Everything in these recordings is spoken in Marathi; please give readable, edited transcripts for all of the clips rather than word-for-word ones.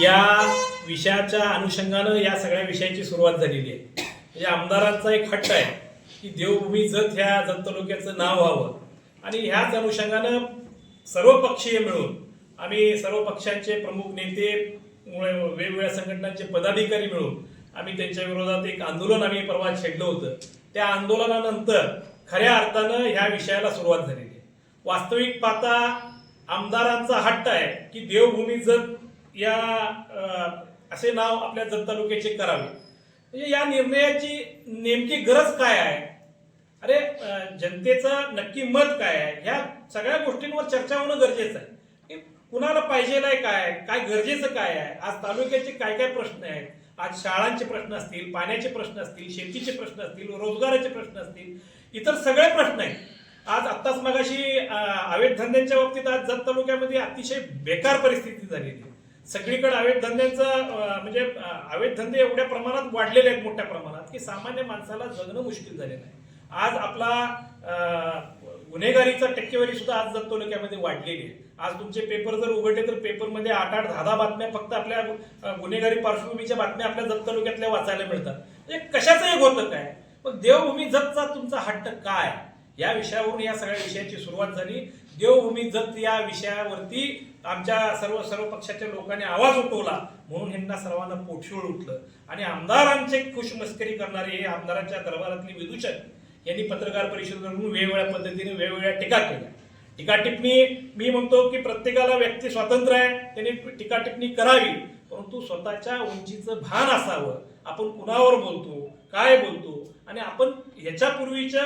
या विषयाच्या अनुषंगानं या सगळ्या विषयाची सुरुवात झालेली आहे. म्हणजे आमदारांचा एक हट्ट आहे की देवभूमी जत ह्या जत तालुक्याचं नाव व्हावं आणि ह्याच अनुषंगानं सर्व पक्षीय मिळून आम्ही सर्व पक्षांचे प्रमुख नेते वेगवेगळ्या संघटनांचे पदाधिकारी मिळून आम्ही त्यांच्या विरोधात एक आंदोलन आम्ही परवा छेडलं होतं. त्या आंदोलनानंतर खऱ्या अर्थानं ह्या विषयाला सुरुवात झालेली आहे. वास्तविक पाहता आमदारांचा हट्ट आहे की देवभूमी जत या असे नाव आपल्या जत तालुक्याचे करावे. म्हणजे या निर्णयाची नेमकी गरज काय आहे, अरे जनतेचं नक्की मत काय आहे, ह्या सगळ्या गोष्टींवर चर्चा होणं गरजेचं आहे. की कुणाला पाहिजेलाय काय, काय गरजेचं काय आहे, आज तालुक्याचे काय काय प्रश्न आहेत, आज शाळांचे प्रश्न असतील, पाण्याचे प्रश्न असतील, शेतीचे प्रश्न असतील, रोजगाराचे प्रश्न असतील, इतर सगळे प्रश्न आहेत. आज आत्ताच मगाशी अवैध धंद्यांच्या बाबतीत आज जत तालुक्यामध्ये अतिशय बेकार परिस्थिती झालेली आहे. सगळीकडे अवैध धंद्यांचं म्हणजे अवैध धंदे एवढ्या प्रमाणात वाढलेले आहेत मोठ्या प्रमाणात की सामान्य माणसाला जगणं मुश्किल झालेलं आहे. आज आपला गुन्हेगारीचा टक्केवारी सुद्धा आज जत तालुक्यामध्ये वाढलेली आहे. आज तुमचे पेपर जर उघडले तर पेपरमध्ये 8-8, 10-10 बातम्या फक्त आपल्या गुन्हेगारी पार्श्वभूमीच्या बातम्या आपल्या जत तालुक्यातल्या वाचायला मिळतात. म्हणजे कशाचं एक होतं काय, मग देवभूमी जतचा तुमचा हट्ट काय, या विषयावरून या सगळ्या विषयाची सुरुवात झाली. देवभूमी जत या विषयावरती आमच्या सर्व पक्षाच्या लोकांनी आवाज उठवला म्हणून ह्यांना सर्वांना पोटशूळ उठलं आणि आमदारांचे खुशमस्करी करणारे हे आमदारांच्या दरबारातली विदूषक यांनी पत्रकार परिषद करून वेगवेगळ्या पद्धतीने वेगवेगळ्या टीका केल्या. टीका टिप्पणी मी म्हणतो की प्रत्येकाला व्यक्ती स्वातंत्र्य आहे, त्यांनी टीका टिप्पणी करावी, परंतु स्वतःच्या उंचीचं भान असावं. आपण कुणावर बोलतो, काय बोलतो आणि आपण ह्याच्यापूर्वीच्या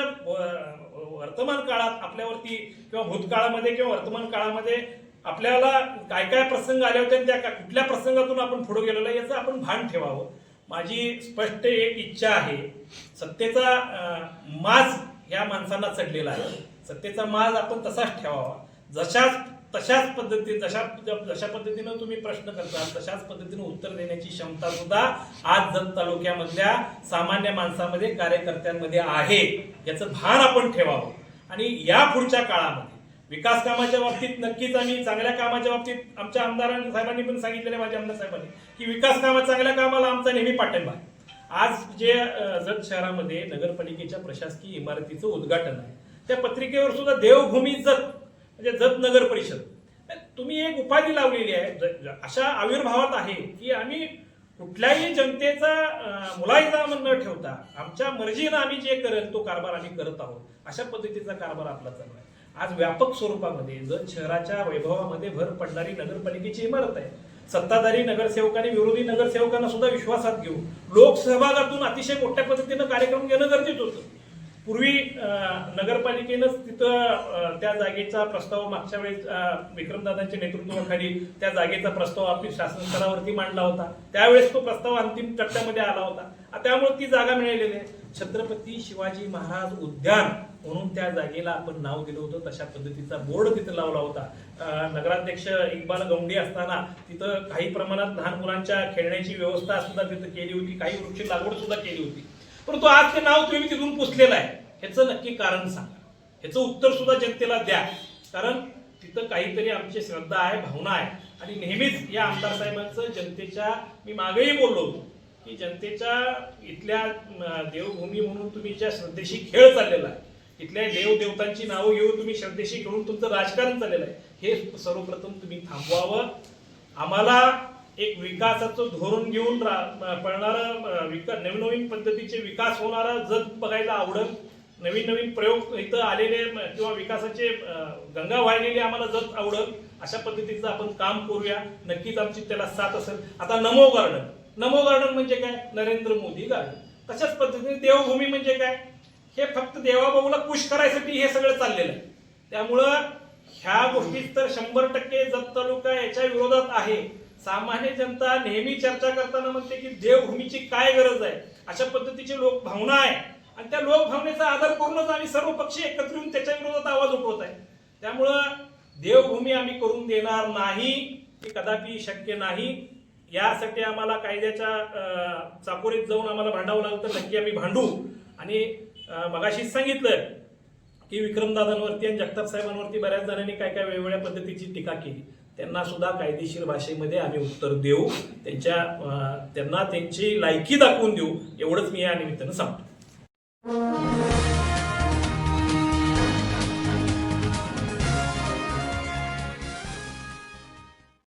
वर्तमान काळात आपल्यावरती किंवा भूतकाळामध्ये किंवा वर्तमान काळामध्ये आपल्याला काय काय प्रसंग आले होते, त्या कुठल्या प्रसंगातून आपण पुढे गेलेलो आहे याचं आपण भान ठेवावं. माझी स्पष्ट एक इच्छा आहे. सत्तेचा माज ह्या माणसांना चढलेला आहे. सत्तेचा माज आपण तसाच ठेवावा. तशाच पद्धतीने जशा पद्धतीनं तुम्ही प्रश्न करता तशाच पद्धतीने उत्तर देण्याची क्षमता सुद्धा आज जत तालुक्यामधल्या सामान्य माणसामध्ये, कार्यकर्त्यांमध्ये आहे. याचं भान आपण ठेवावं आणि या पुढच्या काळामध्ये विकास कामाच्या बाबतीत नक्कीच आम्ही चांगल्या कामाच्या बाबतीत आमच्या आमदारांनी साहेबांनी पण सांगितलेलं आहे, माझ्या आमदार साहेबांनी, की विकास कामात चांगल्या कामाला आमचा नेहमी पाठिंबा आहे. आज जे जत शहरामध्ये नगरपालिकेच्या प्रशासकीय इमारतीचं उद्घाटन आहे, त्या पत्रिकेवर सुद्धा देवभूमी जत म्हणजे जत नगर परिषद तुम्ही एक उपाधी लावलेली आहे. अशा आविर्भावात आहे की आम्ही कुठल्याही जनतेचा मुलायजा न ठेवता आमच्या मर्जीनं आम्ही जे करेल तो कारभार आम्ही करत आहोत. अशा पद्धतीचा कारभार आपला चालू आहे. आज व्यापक स्वरूपामध्ये जत शहराच्या वैभवामध्ये भर पडणारी नगरपालिकेची इमारत आहे. सत्ताधारी नगरसेवकांनी विरोधी नगरसेवकांना सुद्धा विश्वासात घेऊन लोकसहभागातून अतिशय मोठ्या पद्धतीनं कार्यक्रम घेणं गरजेचं होतं. पूर्वी नगरपालिकेनंच तिथं त्या जागेचा प्रस्ताव मागच्या वेळेस विक्रमदादांच्या नेतृत्वाखाली त्या जागेचा प्रस्ताव आपली शासन स्तरावरती मांडला होता. त्यावेळेस तो प्रस्ताव अंतिम टप्प्यामध्ये आला होता. त्यामुळे ती जागा मिळालेली आहे. छत्रपती शिवाजी महाराज उद्यान म्हणून त्या जागेला आपण नाव दिलं होतं. तशा पद्धतीचा बोर्ड तिथं लावला होता. नगराध्यक्ष इक्बाल गवंडी असताना तिथं काही प्रमाणात लहान मुलांच्या खेळण्याची व्यवस्था सुद्धा तिथं केली होती. काही वृक्ष लागवड सुद्धा केली होती. परंतु आज ते नाव तुम्ही तिथून पुसलेलं आहे. ह्याचं नक्की कारण सांगा. ह्याचं उत्तर सुद्धा जनतेला द्या. कारण तिथं काहीतरी आमची श्रद्धा आहे, भावना आहे आणि नेहमीच या आमदार साहेबांचं जनतेच्या, मी मागेही बोललो होतो की जनतेच्या इथल्या देवभूमी म्हणून तुम्ही ज्या श्रद्धेशी खेळ चाललेला आहे, इथल्या देवदेवतांची नावं घेऊन तुम्ही श्रद्धेशी घेऊन तुमचं राजकारण चाललेलं आहे, हे सर्वप्रथम तुम्ही थांबवावं. आम्हाला एक विकासाचं धोरण घेऊन पळणारं नवीन पद्धतीचे विकास होणारा जत बघायला आवडेल. नवीन प्रयोग इथं आलेले किंवा विकासाचे गंगा वाहिलेली आम्हाला जत आवडेल. अशा पद्धतीचं आपण काम करूया. नक्कीच आमची त्याला साथ असेल. आता नमो गार्डन म्हणजे काय, नरेंद्र मोदी गार्डन. तशाच पद्धतीने देवभूमी म्हणजे काय, हे फक्त देवाबाऊला खुश करायसाठी हे सगळं चाललेलं आहे. त्यामुळं ह्या गोष्टीत तर 100% जत तालुका याच्या विरोधात आहे. सामान्य जनता नेहमी चर्चा करताना म्हणते की देवभूमीची काय गरज आहे. अशा पद्धतीची लोकभावना आहे आणि त्या लोकभावनेचा आदर करूनच आम्ही सर्व पक्ष एकत्र येऊन त्याच्या विरोधात आवाज उठवत आहे. त्यामुळं देवभूमी आम्ही करून देणार नाही, हे कदापि शक्य नाही. यासाठी आम्हाला कायद्याच्या चाकोरीत जाऊन आम्हाला भांडावं लागलं तर नक्की आम्ही भांडू. आणि मगाशीच सांगितलं की विक्रमदादांवरती आणि जगताप साहेबांवरती बऱ्याच जणांनी काय काय वेगवेगळ्या पद्धतीची टीका केली. त्यांना सुद्धा कायदेशीर भाषेमध्ये आम्ही उत्तर देऊ, त्यांना त्यांची लायकी दाखवून देऊ, एवढंच मी या निमित्तानं सांगतो.